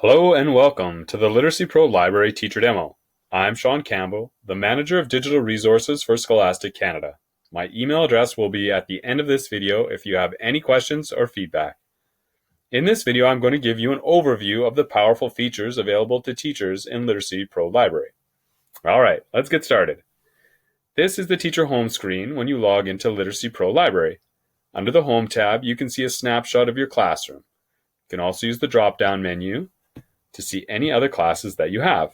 Hello and welcome to the Literacy Pro Library Teacher Demo. I'm Sean Campbell, the Manager of Digital Resources for Scholastic Canada. My email address will be at the end of this video if you have any questions or feedback. In this video, I'm going to give you an overview of the powerful features available to teachers in Literacy Pro Library. Alright, let's get started. This is the Teacher Home screen when you log into Literacy Pro Library. Under the Home tab, you can see a snapshot of your classroom. You can also use the drop-down menu to see any other classes that you have.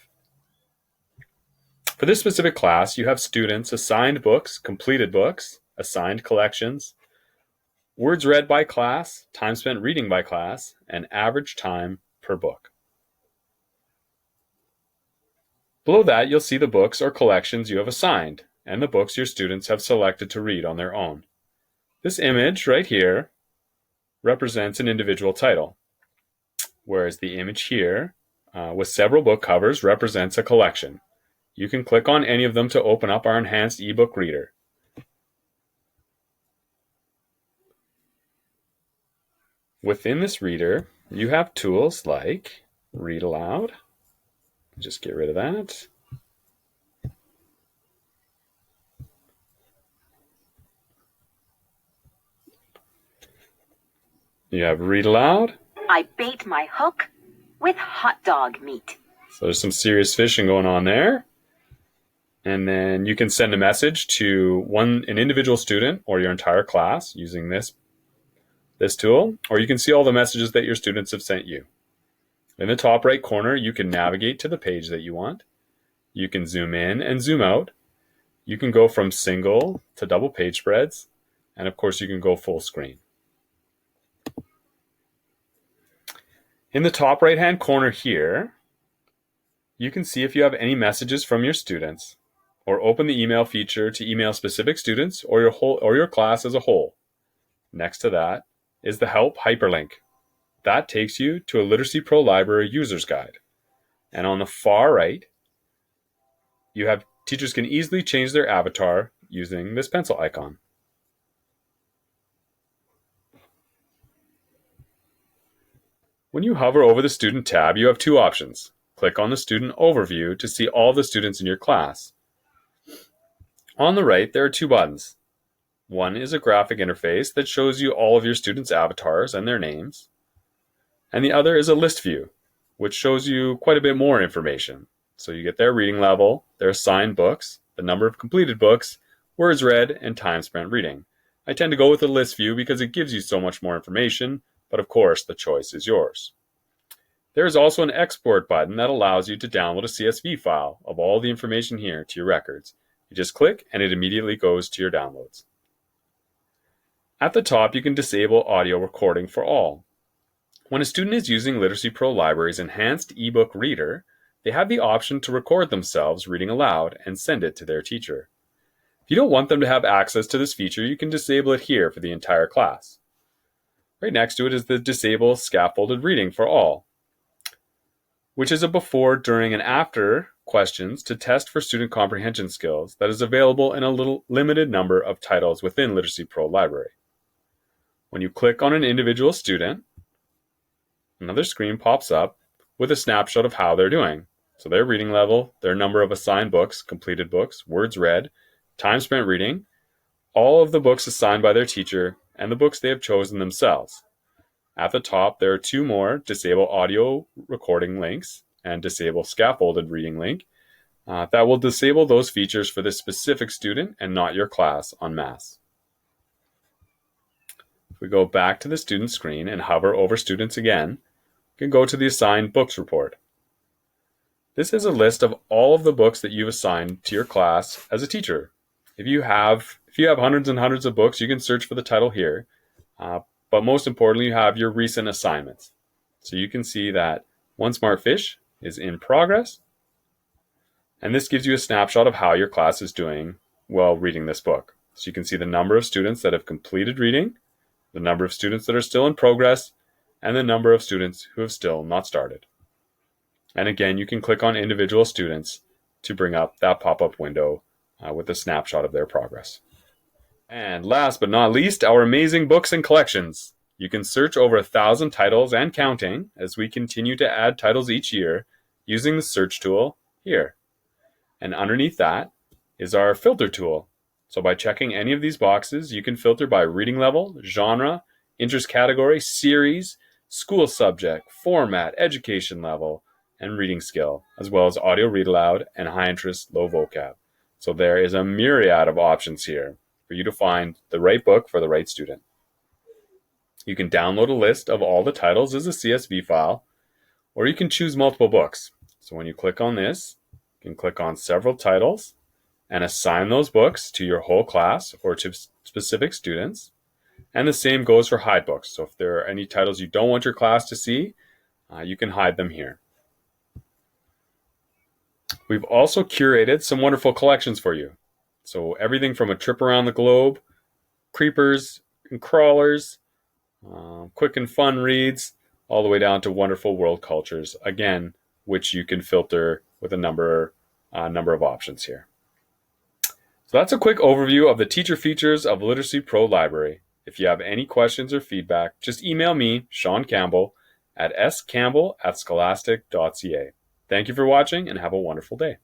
For this specific class, you have students assigned books, completed books, assigned collections, words read by class, time spent reading by class, and average time per book. Below that, you'll see the books or collections you have assigned, and the books your students have selected to read on their own. This image right here represents an individual title, whereas the image here with several book covers represents a collection. You can click on any of them to open up our enhanced ebook reader. Within this reader, you have tools like Read Aloud. Just get rid of that. You have Read Aloud. I bait my hook with hot dog meat. So there's some serious fishing going on there. And then you can send a message to an individual student or your entire class using this tool, or you can see all the messages that your students have sent you. In the top right corner, you can navigate to the page that you want. You can zoom in and zoom out. You can go from single to double page spreads. And of course, you can go full screen. In the top right-hand corner here, you can see if you have any messages from your students, or open the email feature to email specific students or your class as a whole. Next to that is the Help hyperlink. That takes you to a Literacy Pro Library user's guide. And on the far right, teachers can easily change their avatar using this pencil icon. When you hover over the Student tab, you have two options. Click on the Student Overview to see all the students in your class. On the right, there are two buttons. One is a graphic interface that shows you all of your students' avatars and their names. And the other is a list view, which shows you quite a bit more information. So you get their reading level, their assigned books, the number of completed books, words read, and time spent reading. I tend to go with the list view because it gives you so much more information, but of course, the choice is yours. There is also an export button that allows you to download a CSV file of all the information here to your records. You just click and it immediately goes to your downloads. At the top, you can disable audio recording for all. When a student is using Literacy Pro Library's enhanced ebook reader, they have the option to record themselves reading aloud and send it to their teacher. If you don't want them to have access to this feature, you can disable it here for the entire class. Right next to it is the Disable Scaffolded Reading for All, which is a before, during, and after questions to test for student comprehension skills that is available in a limited number of titles within Literacy Pro Library. When you click on an individual student, another screen pops up with a snapshot of how they're doing. So their reading level, their number of assigned books, completed books, words read, time spent reading, all of the books assigned by their teacher, and the books they have chosen themselves. At the top, there are two more Disable Audio Recording links and Disable Scaffolded Reading link that will disable those features for this specific student and not your class en masse. If we go back to the student screen and hover over students again, you can go to the Assigned Books report. This is a list of all of the books that you've assigned to your class as a teacher. If you have hundreds and hundreds of books, you can search for the title here. But most importantly, you have your recent assignments. So you can see that One Smart Fish is in progress. And this gives you a snapshot of how your class is doing while reading this book. So you can see the number of students that have completed reading, the number of students that are still in progress, and the number of students who have still not started. And again, you can click on individual students to bring up that pop-up window with a snapshot of their progress. And last but not least, our amazing books and collections. You can search over 1,000 titles and counting as we continue to add titles each year using the search tool here. And underneath that is our filter tool. So by checking any of these boxes, you can filter by reading level, genre, interest category, series, school subject, format, education level, and reading skill, as well as audio read aloud and high interest, low vocab. So there is a myriad of options here for you to find the right book for the right student. You can download a list of all the titles as a CSV file, or you can choose multiple books. So when you click on this, you can click on several titles and assign those books to your whole class or to specific students. And the same goes for hide books. So if there are any titles you don't want your class to see, you can hide them here. We've also curated some wonderful collections for you. So everything from a trip around the globe, creepers and crawlers, quick and fun reads, all the way down to wonderful world cultures, again, which you can filter with a number of options here. So that's a quick overview of the teacher features of Literacy Pro Library. If you have any questions or feedback, just email me, Sean Campbell, at scampbell@scholastic.ca. Thank you for watching and have a wonderful day.